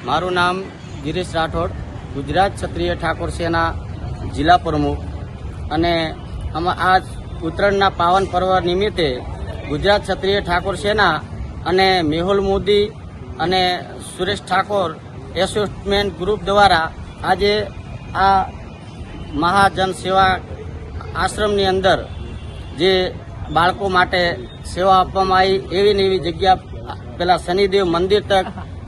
મારું નામ ગિરીશ રાઠોડ, ગુજરાત ક્ષત્રિય ઠાકોર સેના જિલ્લા પ્રમુખ. અને આજ ઉત્તરાયણના પાવન પર્વ નિમિત્તે ગુજરાત ક્ષત્રિય ઠાકોર સેના અને મેહુલ મોદી અને સુરેશ ઠાકોર એસોસિએશન ગ્રુપ દ્વારા આજે આ મહાજન સેવા આશ્રમની અંદર જે બાળકો માટે સેવા આપવામાં આવી, એવી ને એવી જગ્યા પેલા શનિદેવ મંદિર તક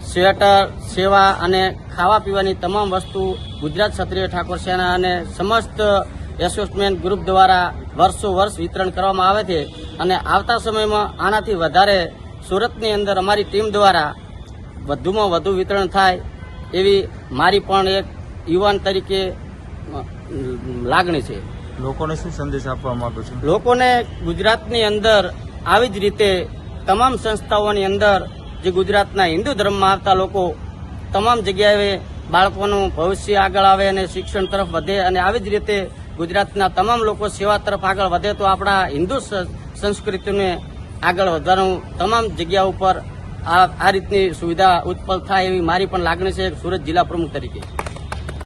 સ્વેટર, સેવા અને ખાવા પીવાની તમામ વસ્તુ ગુજરાત ક્ષત્રિય ઠાકોર સેના અને સમસ્ત એસોસિએશન ગ્રુપ દ્વારા વર્ષો વર્ષ વિતરણ કરવામાં આવે છે. અને આવતા સમયમાં આનાથી વધારે સુરતની અંદર અમારી ટીમ દ્વારા વધુમાં વધુ વિતરણ થાય એવી મારી પણ એક યુવાન તરીકે લાગણી છે. લોકોને શું સંદેશ આપવા માંગો છો? લોકોને ગુજરાતની અંદર આવી જ રીતે તમામ સંસ્થાઓની અંદર જે ગુજરાતના હિન્દુ ધર્મમાં આવતા લોકો તમામ જગ્યાએ બાળકોનું ભવિષ્ય આગળ આવે અને શિક્ષણ તરફ વધે, અને આવી જ રીતે ગુજરાતના તમામ લોકો સેવા તરફ આગળ વધે તો આપણા હિન્દુ સંસ્કૃતિને આગળ વધવાનું તમામ જગ્યા ઉપર આ રીતની સુવિધા ઉત્પન્ન થાય એવી મારી પણ લાગણી છે સુરત જિલ્લા પ્રમુખ તરીકે.